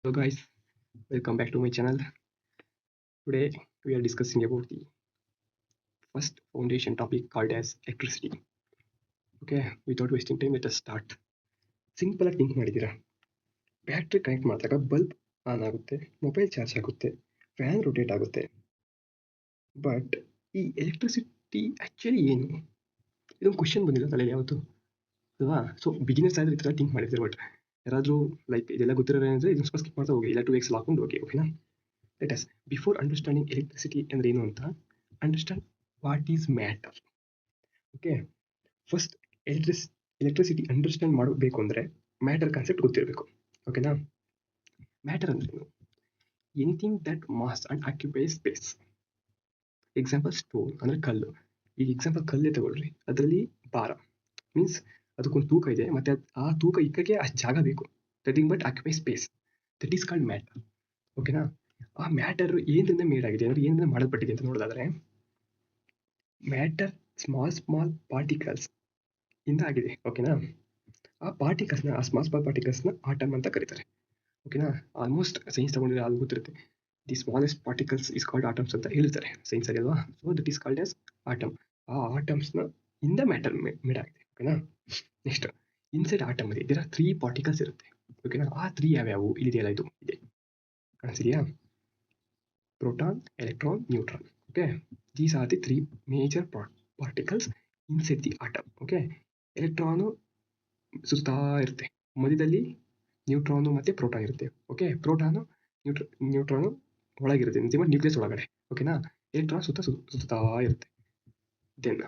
Hello guys, welcome back to my channel. Today we are discussing about the first foundation topic called as electricity. Okay, without wasting time, let us start. Simple ಆಗಿ think ಮಾಡಿದ್ದೀರಾ? Battery connect ಮಾಡಿದಾಗ bulb on ಆಗುತ್ತೆ, mobile charge ಆಗುತ್ತೆ, fan rotate ಆಗುತ್ತೆ. But ಈ electricity actually ಏನು? ಇದೊಂದು question ಬಂದಿಲ್ಲ ತಲೆಯಲ್ಲಿ ಯಾವತ್ತು ಅಲ್ವಾ? ಸೊ ಬಿಗಿನರ್ಸ್ ಆದರೆ ಈ ಥರ ಥಿಂಕ್ ಮಾಡಿರ್ತಾರೆ. ಬಟ್ ಯಾರಾದರೂ ಲೈಕ್ ಇದೆಲ್ಲ ಗೊತ್ತಿರೋರು ಏನಂದರೆ ಇದನ್ನು ಸ್ವಲ್ಪ ಸ್ಕಿಪ್ ಮಾಡ್ತಾ ಹೋಗಿ, ಇಲ್ಲ 2x ಹಾಕೊಂಡು ಹೋಗಿ. ಓಕೆನಾ? Let us before understanding electricity ಅಂದ್ರೆ ಏನು ಅಂತ understand what is matter. Okay, first electricity understand ಮಾಡಬೇಕು ಅಂದರೆ ಮ್ಯಾಟರ್ ಕಾನ್ಸೆಪ್ಟ್ ಗೊತ್ತಿರಬೇಕು. ಓಕೆನಾ? ಮ್ಯಾಟರ್ ಅಂದ್ರೆ ಏನು? Anything that mass and occupy space. Example stone ಅಂದರೆ ಕಲ್ಲು. ಈಗ ಎಕ್ಸಾಂಪಲ್ ಕಲ್ಲೇ ತಗೊಳ್ರಿ, ಅದರಲ್ಲಿ ಭಾರ ಮೀನ್ಸ್ ಅದಕ್ಕೊಂದು ತೂಕ ಇದೆ, ಮತ್ತೆ ಆ ತೂಕ ಇಕ್ಕಕ್ಕೆ ಅಷ್ಟು ಜಾಗ ಬೇಕು. Nothing but occupy space, that is called matter. ಓಕೆನಾ? ಆ ಮ್ಯಾಟರ್ ಏನರಿಂದ ಮೇಡ್ ಆಗಿದೆ ಅಂದ್ರೆ ಏನರಿಂದ ಮಾಡಲ್ಪಟ್ಟಿದೆ ಅಂತ ನೋಡೋದಾದ್ರೆ, ಮ್ಯಾಟರ್ ಸ್ಮಾಲ್ ಪಾರ್ಟಿಕಲ್ಸ್ ಇಂದ ಆಗಿದೆ. ಓಕೆನಾ? ಆ ಪಾರ್ಟಿಕಲ್ಸ್ನ, ಆ ಸ್ಮಾಲ್ ಪಾರ್ಟಿಕಲ್ಸ್ನ ಆಟಮ್ ಅಂತ ಕರೀತಾರೆ. ಓಕೆನಾ? ಆಲ್ಮೋಸ್ಟ್ ಸೈನ್ಸ್ ತಗೊಂಡಿದ್ರೆ ಅದು ಗೊತ್ತಿರುತ್ತೆ. The smallest particles is called atoms ಅಂತ ಹೇಳ್ತಾರೆ ಸೈನ್ಸ್ ಅಲ್ಲಿ ಅಲ್ವಾ? So that is called as atom. ಆ ಆಟಮ್ಸ್ನ ಇಂದ ಮ್ಯಾಟರ್ ಮೇಡ್ ಆಗಿದೆ. ಓಕೆನಾ? ನೆಕ್ಸ್ಟ್, ಇನ್ಸೈಡ್ ಆಟಮ್ ಅಲ್ಲಿ ಇದರ 3 ಪಾರ್ಟಿಕಲ್ಸ್ ಇರುತ್ತೆ. ಓಕೆನಾ? ಆ 3 ಯಾವ್ಯಾವು ಇಲ್ಲಿದೆಯಲ್ಲ, ಇದು ಇದೆ ಕಾಣಿಸಿದೆಯಾ? Proton, electron, neutron. Okay, these are the 3 major particles inside the atom. Okay, electron ಸುತ್ತಾ ಇರುತ್ತೆ, ಮಧ್ಯದಲ್ಲಿ ನ್ಯೂಟ್ರಾನು ಮತ್ತೆ ಪ್ರೋಟಾನ್ ಇರುತ್ತೆ. ಓಕೆ, ಪ್ರೋಟಾನು ನ್ಯೂಟ್ರಾನು ಒಳಗಿರುತ್ತೆ, ನ್ಯೂಕ್ಲಿಯಸ್ ಒಳಗಡೆ. ಓಕೆನಾ? ಎಲೆಕ್ಟ್ರಾನ್ ಸುತ್ತಾ ಇರುತ್ತೆ. ದೆನ್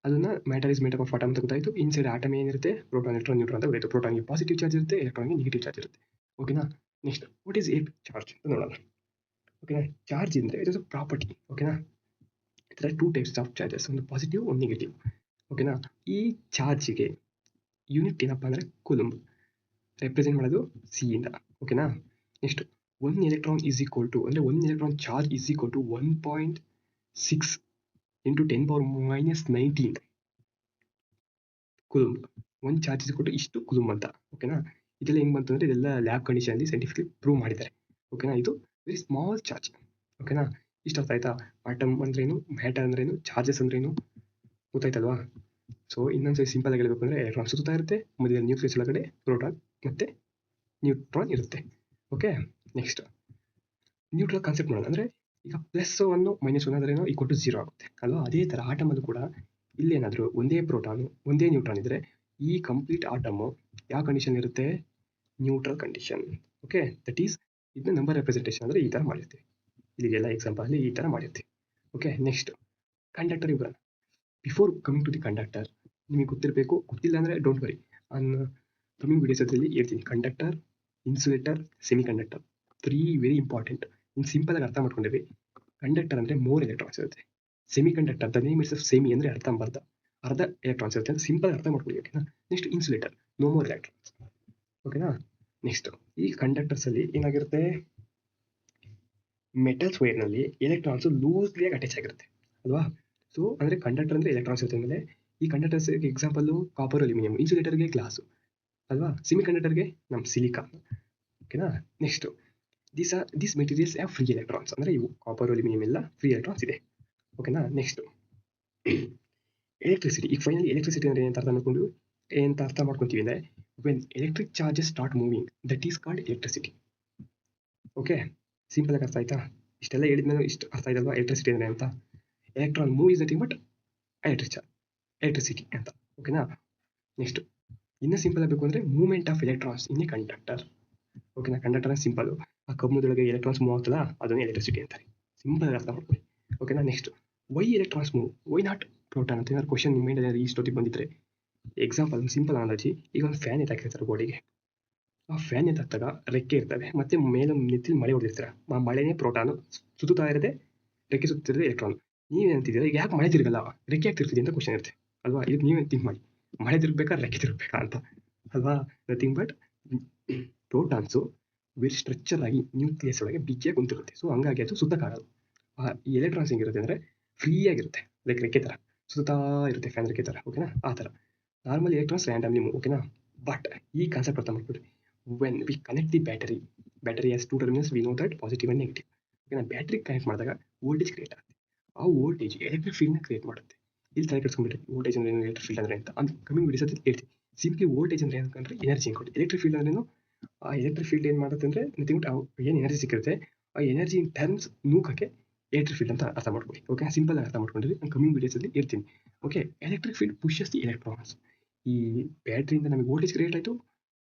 ಅದನ್ನ matter is made up of atom ಅಂತ ಗೊತ್ತಾಯ್ತು. ಇನ್ಸೈಡ್ ಆಟಮ್ ಏನಿರುತ್ತೆ? ಪ್ರೋಟಾನ್, ಎಲೆಕ್ಟ್ರಾನ್, ನ್ಯೂಟ್ರಾನ್ ಅಂತ ಗೊತ್ತಾಯ್ತು. ಪ್ರೋಟಾನ್ಗೆ ಪಾಸಿಟಿವ್ ಚಾರ್ಜ್ ಇರುತ್ತೆ, ಎಲೆಕ್ಟ್ರಾನ್ಗೆ ನೆಗೆಟಿವ್ ಚಾರ್ಜ್ ಇರುತ್ತೆ. ಓಕೆನಾ? Next, what is A charge ಅಂತ ನೋಡೋಣ. ಓಕೆನಾ? ಚಾರ್ಜ್ ಅಂದರೆ ಇಟ್ ಇಸ್ ಅ ಪ್ರಾಪರ್ಟಿ. ಓಕೆನಾ? ಇದರ 2 ಟೈಪ್ಸ್ ಆಫ್ ಚಾರ್ಜಸ್, ಒಂದು ಪಾಸಿಟಿವ್, ಒಂದು ನೆಗೆಟಿವ್. ಓಕೆನಾ? ಈ ಚಾರ್ಜ್ಗೆ ಯೂನಿಟ್ ಏನಪ್ಪ ಅಂದರೆ ಕೂಲಂಬ್, ರೆಪ್ರೆಸೆಂಟ್ ಮಾಡೋದು ಸಿ ಇಂದ. ಓಕೆನಾ? Next, 1 electron is equal to, ಅಂದರೆ 1 electron charge is equal to 1.6 into 10⁻−19 coulomb. 1 charge is equal to ಇಷ್ಟು ಕೂಲಂಬ್ ಅಂತ. ಓಕೆನಾ? ಇದೆಲ್ಲ ಹೆಂಗೆ ಬಂತು ಅಂದರೆ ಇದೆಲ್ಲ ಲ್ಯಾಬ್ ಕಂಡೀಷನಲ್ಲಿ ಸೈಂಟಿಫಿಕಲಿ ಪ್ರೂವ್ ಮಾಡಿದ್ದಾರೆ. ಓಕೆನಾ? ಇದು ವೆರಿ ಸ್ಮಾಲ್ ಚಾರ್ಜ್. ಓಕೆನಾ? ಇಷ್ಟ ಅರ್ಥ ಆಯ್ತಾ? ಆಟಮ್ ಅಂದ್ರೇನು, ಮ್ಯಾಟರ್ ಅಂದ್ರೇನು, ಚಾರ್ಜಸ್ ಅಂದ್ರೇನು ಗೊತ್ತಾಯ್ತಲ್ವಾ? ಸೊ ಇನ್ನೊಂದ್ಸರಿ ಸಿಂಪಲ್ ಆಗಿ ಹೇಳಬೇಕು ಅಂದರೆ ಎಲೆಕ್ಟ್ರಾನ್ ಸುತ್ತಾ ಇರುತ್ತೆ, ಮಧ್ಯದಲ್ಲಿ ನ್ಯೂಕ್ಲಿಯಸ್ ಒಳಗಡೆ ಪ್ರೋಟಾನ್ ಮತ್ತೆ ನ್ಯೂಟ್ರಾನ್ ಇರುತ್ತೆ. ಓಕೆ, ನೆಕ್ಸ್ಟ್ ನ್ಯೂಟ್ರಲ್ ಕಾನ್ಸೆಪ್ಟ್ ನೋಡೋಣ. ಅಂದರೆ ಈಗ +1 -1 ಅಂದ್ರೆ ಈಕ್ವಲ್ ಟು 0 ಆಗುತ್ತೆ ಅಲ್ವಾ? ಅದೇ ಥರ ಆಟಮಲ್ಲೂ ಕೂಡ ಇಲ್ಲೇನಾದರೂ ಒಂದೇ ಪ್ರೋಟಾನು ಒಂದೇ ನ್ಯೂಟ್ರಾನ್ ಇದ್ದರೆ ಈ ಕಂಪ್ಲೀಟ್ ಆಟಮು ಯಾವ ಕಂಡೀಷನ್ ಇರುತ್ತೆ? Neutral condition. Okay, that is ಇದನ್ನ ನಂಬರ್ ರೆಪ್ರೆಸೆಂಟೇಷನ್ ಅಂದರೆ ಈ ಥರ ಮಾಡಿರ್ತೀವಿ. ಇಲ್ಲಿಗೆಲ್ಲ ಎಕ್ಸಾಂಪಲ್ ಈ ಥರ ಮಾಡಿರ್ತೀವಿ. ಓಕೆ, ನೆಕ್ಸ್ಟ್ ಕಂಡಕ್ಟರ್ ಬರೋಣ. Before coming to the conductor, ನಿಮಗೆ ಗೊತ್ತಿರಬೇಕು, ಗೊತ್ತಿಲ್ಲ ಅಂದರೆ ಡೋಂಟ್ ವರಿ, ನಾನು ಕಮಿಂಗ್ ವಿಡಿಯೋಸಲ್ಲಿ ಹೇಳ್ತೀನಿ. Conductor, insulator, semi conductor, 3 very important. ಇನ್ನು ಸಿಂಪಲ್ ಆಗಿ ಅರ್ಥ ಮಾಡ್ಕೊಂಡಿರಿ. ಕಂಡಕ್ಟರ್ ಅಂದರೆ 3 ಎಲೆಕ್ಟ್ರಾನ್ಸ್ ಇರುತ್ತೆ. Semi conductor, the name it's semi ಅಂದರೆ ಅರ್ಧ ಎಲೆಕ್ಟ್ರಾನ್ಸ್ ಇರುತ್ತೆ ಅಂತ ಸಿಂಪಲ್ ಅರ್ಥ ಮಾಡ್ಕೊಳ್ಳಿ. ಓಕೆನಾ? Next insulator, no more electrons. ಓಕೆನಾ? ನೆಕ್ಸ್ಟ್, ಈ ಕಂಡಕ್ಟರ್ಸ್ ಅಲ್ಲಿ ಏನಾಗಿರುತ್ತೆ? ಮೆಟಲ್ಸ್ ವೈರ್ನಲ್ಲಿ ಎಲೆಕ್ಟ್ರಾನ್ಸ್ ಲೂಸ್ಲಿ ಆಗಿ ಅಟ್ಯಾಚ್ ಆಗಿರುತ್ತೆ ಅಲ್ವಾ? ಸೊ ಅಂದರೆ ಕಂಡಕ್ಟರ್ ಅಂದರೆ ಎಲೆಕ್ಟ್ರಾನ್ಸ್ ಇರುತ್ತೆ. ಮೇಲೆ ಈ ಕಂಡಕ್ಟರ್ಸ್ಗೆ ಎಕ್ಸಾಂಪಲ್ಲು ಕಾಪರ್, ಅಲ್ಯೂಮಿನಿಯಂ. ಇನ್ಸುಲೇಟರ್ಗೆ ಗ್ಲಾಸು ಅಲ್ವಾ? ಸೆಮಿ ಕಂಡಕ್ಟರ್ಗೆ ನಮ್ಮ ಸಿಲಿಕಾನ್. ಓಕೆನಾ? Next, this materials have free electrons, ಅಂದರೆ ಇವು ಕಾಪರ್, ಅಲ್ಯೂಮಿನಿಯಂ ಎಲ್ಲ ಫ್ರೀ ಎಲೆಕ್ಟ್ರಾನ್ಸ್ ಇದೆ. ಓಕೆನಾ? Next electricity. ಈಗ ಫೈನಲಿ ಎಲೆಕ್ಟ್ರಿಸಿಟಿ ಅಂದರೆ ಏನಂತ ಅರ್ಥ ಮಾಡ್ಕೊತೀವಿ ಅಂದರೆ, when electric charges start moving, that is called electricity. Okay, simple ಆಗಿ ಅರ್ಥ ಆಯ್ತಾ? ಇಷ್ಟೆಲ್ಲ ಹೇಳಿದ್ಮೇಲೆ ಇಷ್ಟು ಅರ್ಥ ಆಯ್ತಲ್ವಾ ಎಲೆಕ್ಟ್ರಿಸಿಟಿ ಅಂದರೆ ಅಂತ? Electron move is nothing but electricity ಅಂತ. ಓಕೆನಾ? ನೆಕ್ಸ್ಟ್, ಇನ್ನೂ ಸಿಂಪಲ್ ಆಗಬೇಕು ಅಂದರೆ movement of electrons in a conductor. ಓಕೆನಾ? ಕಂಡಕ್ಟರ್ ಸಿಂಪಲ್, ಆ ಕಬ್ಬಿಣದೊಳಗೆ ಎಲೆಕ್ಟ್ರಾನ್ಸ್ ಮೂವ್ ಆಗ್ತಲ್ಲ, ಅದನ್ನು ಎಲೆಕ್ಟ್ರಿಸಿಟಿ ಅಂತಾರೆ. ಸಿಂಪಲ್ ಆಗಿ ಅರ್ಥ ಮಾಡ್ಕೊಳ್ಳಿ. ಓಕೆನಾ? Next, why electrons move, why not proton ಅಂತ ಏನಾದ್ರು ಕ್ವಶನ್ ನಿಮ್ಮ ಮೈಂಡಲ್ಲಿ ಇಷ್ಟೊತ್ತಿಗೆ ಬಂದಿದ್ರೆ, ಎಕ್ಸಾಂಪಲ್ ಸಿಂಪಲ್ ಅನಾಲಜಿ. ಈಗ ಒಂದು ಫ್ಯಾನ್ ಎತ್ತಾಕಿರ್ತಾರೆ ಗೋಡೆಗೆ, ಆ ಫ್ಯಾನ್ ಎತ್ತಾಗ ರೆಕ್ಕೆ ಇರ್ತವೆ, ಮತ್ತೆ ಮೇಲೆ ನೆತ್ತಿಲಿ ಮಳೆ ಹೊಡೆದಿರ್ತಾರೆ. ಆ ಮಳೆನೇ ಪ್ರೋಟಾನು ಸುತ್ತಾ ಇರುತ್ತೆ, ರೆಕ್ಕೆ ಸುತ್ತಿರೋದು ಎಲೆಕ್ಟ್ರಾನ್. ನೀವೇನಂತಿದ್ದೀರಾ, ಈಗ ಯಾಕೆ ಮಳೆ ತಿರುಗಲ್ಲ, ರೆಕ್ಕೆ ಯಾಕೆ ತಿರುಗ್ತಿದೆ ಅಂತ ಕ್ವಶನ್ ಇರುತ್ತೆ ಅಲ್ವಾ? ಇದಕ್ಕೆ ನೀವೇ ಥಿಂಕ್ ಮಾಡಿ, ಮಳೆ ತಿರುಗಬೇಕಾ ರೆಕ್ಕೆ ತಿರುಗಬೇಕಾ ಅಂತ ಅಲ್ವಾ? Nothing but protons very structure ಆಗಿ ನ್ಯೂಕ್ಲಿಯಸ್ ಒಳಗೆ ಬಿಗಿಯಾಗಿ ಕುಂತಿರುತ್ತೆ. ಸೊ ಹಂಗಾಗಿ ಅದು ಸುತ್ತಕ್ಕಾಗಲ್ಲ. ಈ ಎಲೆಕ್ಟ್ರಾನ್ಸ್ ಹೆಂಗಿರುತ್ತೆ ಅಂದರೆ ಫ್ರೀ ಆಗಿರುತ್ತೆ, ಲೈಕ್ ರೆಕ್ಕೆ ಥರ ಸುತ್ತಾ ಇರುತ್ತೆ, ಫ್ಯಾನ್ ರೆಕ್ಕೆ ಥರ. ಓಕೆನಾ? ಆ ಥರ ನಾರ್ಮಲ್ ಎಲೆಕ್ಟ್ರಾನ್ಸ್ ರ್ಯಾಂಡಮ್ಲಿ ಮೂವ್. ಓಕೆನಾ? ಬಟ್ ಈ ಕಾನ್ಸೆಪ್ಟ್ ಅರ್ಥ ಮಾಡ್ಬಿಡ್ರಿ. when we connect the battery has two terminals, we know that positive and negative. ಓಕೆನಾ, ಬ್ಯಾಟ್ರಿ ಕನೆಕ್ಟ್ ಮಾಡಿದಾಗ ವೋಲ್ಟೇಜ್ ಕ್ರಿಯೇಟ್ ಆಗುತ್ತೆ. ಆ ವೋಲ್ಟೇಜ್ ಎಲೆಕ್ಟ್ರಿಕ್ ಫೀಲ್ಡ್ನ ಕ್ರಿಯೇಟ್ ಮಾಡುತ್ತೆ. ಇಲ್ಲಿ ತಲೆ ಕೆಡಿಸ್ಕೊಂಡ್ಬಿಟ್ಟು ವೋಲ್ಟೇಜ್ ಅಂದ್ರೆ ಏನು, ಎಲೆಕ್ಟ್ರಿಕ್ ಫೀಲ್ಡ್ ಅಂದ್ರೆ ಅಂತ ಕಮಿಂಗ್ ವಿಡಿಯೋಸ್ ಹೇಳ್ತೀವಿ. ಸಿಂಪ್ಲಿ ವೋಲ್ಟೇಜ್ ಅಂದ್ರೆ ಏನಂದ್ರೆ ಎನರ್ಜಿ ಕೊಟ್ಟು, ಎಲೆಕ್ಟ್ರಿಕ್ ಫೀಲ್ಡ್ ಅಂದ್ರೆ ಆ ಎಲೆಕ್ಟ್ರಿಕ್ ಫೀಲ್ಡ್ ಏನು ಮಾಡುತ್ತೆ ಅಂದ್ರೆ ನಥಿಂಗ್ ಏನು ಎನರ್ಜಿ ಸಿಕ್ಕಿರುತ್ತೆ, ಆ ಎನರ್ಜಿ ಇನ್ ಟರ್ಮ್ಸ್ ನೂಕಕ್ಕೆ ಎಲೆಕ್ಟ್ರಿಕ್ ಫೀಲ್ಡ್ ಅಂತ ಅರ್ಥ ಮಾಡ್ಕೊಳ್ಳಿ. ಓಕೆ, ಸಿಂಪಲ್ ಆಗಿ ಅರ್ಥ ಮಾಡ್ಕೊಂಡ್ರಿ. ನಾನು ಕಮಿಂಗ್ ವಿಡಿಯೋಸಲ್ಲಿ ಇರ್ತೀನಿ. Okay, electric field pushes the electrons. ಈ ಬ್ಯಾಟ್ರಿಯಿಂದ ನಮಗೆ ವೋಲ್ಟೇಜ್ ಕ್ರಿಯೇಟ್ ಆಯಿತು,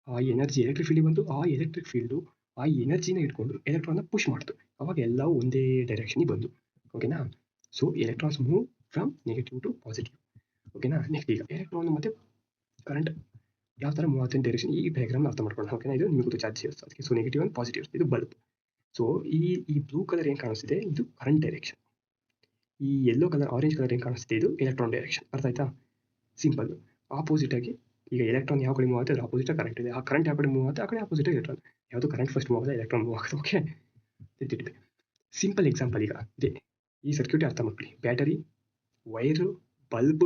ಆ ಎನರ್ಜಿ ಎಲೆಕ್ಟ್ರಿಕ್ ಫೀಲ್ಡ್ ಬಂತು, ಆ ಎಲೆಕ್ಟ್ರಿಕ್ ಫೀಲ್ಡು ಆ ಎನರ್ಜಿನ ಇಟ್ಕೊಂಡು ಎಲೆಕ್ಟ್ರಾನ್ನ ಪುಷ್ ಮಾಡ್ತು. ಅವಾಗ ಎಲ್ಲವೂ ಒಂದೇ ಡೈರೆಕ್ಷನಿಗೆ ಬಂದು. ಓಕೆನಾ, so electrons move from negative to positive. ಓಕೆನಾ, ನೆಕ್ಸ್ಟ್ ಈಗ ಎಲೆಕ್ಟ್ರಾನ್ ಮತ್ತು ಕರೆಂಟ್ ಯಾವ ಥರ ಮೂವ್ ಆಗ್ತದೆ ಡೈರೆಕ್ಷನ್, ಈ ಡಯಾಗ್ರಾಮ್ ಅರ್ಥ ಮಾಡ್ಕೊಂಡು. ಓಕೆನಾ, ಇದು ನಿಮಗೆ ಗೊತ್ತು ಚಾರ್ಜ್ ಅದಕ್ಕೆ. ಸೊ ನೆಗೆಟಿವ್ ಅಂಡ್ ಪಾಸಿಟಿವ್, ಇದು ಬಲ್ಬ್. ಸೊ ಈ ಬ್ಲೂ ಕಲರ್ ಏನು ಕಾಣಿಸ್ತಿದೆ ಇದು ಕರೆಂಟ್ ಡೈರೆಕ್ಷನ್. ಈ ಯೆಲ್ಲೋ ಕಲರ್ ಆರೆಂಜ್ ಕಲರ್ ಏನು ಕಾಣಿಸ್ತಿದೆ ಇದು ಎಲೆಕ್ಟ್ರಾನ್ ಡೈರೆಕ್ಷನ್. ಅರ್ಥ ಆಯ್ತಾ? ಸಿಂಪಲ್. ಆಪೋಸಿಟ್ ಆಗಿ ಈಗ ಎಲೆಕ್ಟ್ರಾನ್ ಯಾವ ಕಡೆ ಮೂವ್ ಆಗುತ್ತೆ ಅದ್ರ ಆಪೋಸಿಟ್ ಕರೆಂಟ್ ಇದೆ. ಆ ಕರೆಂಟ್ ಯಾವ ಕಡೆ ಮೂವ್ ಆಗುತ್ತೆ ಆ ಕಡೆ ಆಪೋಸಿಟ್ ಎಲೆಕ್ಟ್ರಾನ್. ಯಾವುದು ಕರೆಂಟ್ ಫಸ್ಟ್ ಮೂವ್ ಆಗುತ್ತೆ, ಎಲೆಕ್ಟ್ರಾನ್ ಮೂವ್ ಆಗುತ್ತೆ. ಓಕೆ, ತಿಳ್ತಿರ್ಬೇಕು. ಸಿಂಪಲ್ ಎಕ್ಸಾಂಪಲ್ ಈಗ ಇದೆ. ಈ ಸರ್ಕ್ಯೂಟ್ ಅರ್ಥ ಮಾಡ್ಕೊಳ್ಳಿ. ಬ್ಯಾಟರಿ, ವೈರು, ಬಲ್ಬ್,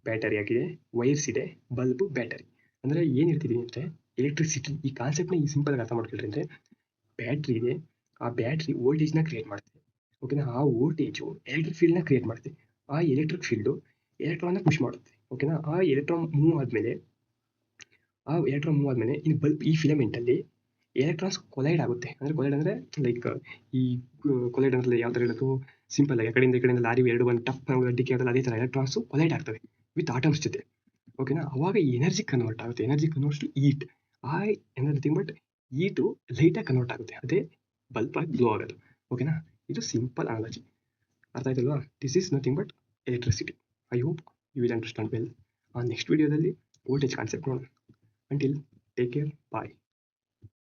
ಬ್ಯಾಟರಿ ಆಗಿದೆ, ವೈರ್ಸ್ ಇದೆ, ಬಲ್ಬ್, ಬ್ಯಾಟರಿ. ಅಂದರೆ ಏನು ಹೇಳ್ತಿದ್ದೀನಿ ಅಂದರೆ ಎಲೆಕ್ಟ್ರಿಸಿಟಿ ಈ ಕಾನ್ಸೆಪ್ಟ್ನ ಈ ಸಿಂಪಲ್ ಆಗಿ ಅರ್ಥ ಮಾಡ್ಕೊಳ್ರಿ. ಅಂದರೆ ಬ್ಯಾಟ್ರಿ ಇದೆ, ಆ ಬ್ಯಾಟ್ರಿ ವೋಲ್ಟೇಜ್ನ ಕ್ರಿಯೇಟ್ ಮಾಡುತ್ತೆ. ಓಕೆನಾ, ಆ ವೋಲ್ಟೇಜು ಎಲೆಕ್ಟ್ರಿಕ್ ಫೀಲ್ಡ್ನ ಕ್ರಿಯೇಟ್ ಮಾಡುತ್ತೆ. ಆ ಎಲೆಕ್ಟ್ರಿಕ್ ಫೀಲ್ಡು ಎಲೆಕ್ಟ್ರಾನ್ನ ಪುಷ್ ಮಾಡುತ್ತೆ. ಓಕೆನಾ, ಆ ಎಲೆಕ್ಟ್ರಾನ್ ಮೂವ್ ಆದಮೇಲೆ ಇನ್ನು ಬಲ್ಬ್ ಈ ಫಿಲಮೆಂಟಲ್ಲಿ ಎಲೆಕ್ಟ್ರಾನ್ಸ್ ಕೊಲೈಡ್ ಆಗುತ್ತೆ. ಅಂದರೆ ಕೊಲೈಡ್ ಅಂದರೆ ಲೈಕ್ ಈ ಕೊಲೈಡ್ ಅಂದರೆ ಯಾವ ಥರ ಹೇಳೋದು, ಸಿಂಪಲ್ ಆಗಿ ಈ ಕಡೆಯಿಂದ ಲಾರಿ ಎರಡು ಬಂದು ಟಪ್ ಅಡ್ಡಿಕೆ ಆಗೋಲ್ಲ, ಅದೇ ಥರ ಎಲೆಕ್ಟ್ರಾನ್ಸು ಕೊಲೈಡ್ ಆಗ್ತವೆ ವಿತ್ ಆಟಮ್ಸ್ ಜೊತೆ. ಓಕೆನಾ, ಅವಾಗ ಎನರ್ಜಿ ಕನ್ವರ್ಟ್ ಆಗುತ್ತೆ. Energy converts to heat. ಆ ಎನರ್ಜಿ ಬಟ್ ಈಟು ಲೈಟಾಗಿ ಕನ್ವರ್ಟ್ ಆಗುತ್ತೆ, ಅದೇ ಬಲ್ಬ್ ಆಗಿ ಗ್ಲೋ ಆಗೋದು. ಓಕೆನಾ, ಇದು ಸಿಂಪಲ್ ಅನಾಲಜಿ. ಅರ್ಥ ಆಯ್ತಲ್ವಾ? This is nothing but electricity. I hope you will understand well. ಆ ನೆಕ್ಸ್ಟ್ ವಿಡಿಯೋದಲ್ಲಿ ವೋಲ್ಟೇಜ್ ಕಾನ್ಸೆಪ್ಟ್ ನೋಡೋಣ. ಅಂಟಿಲ್ ಟೇಕ್ ಕೇರ್, ಬಾಯ್.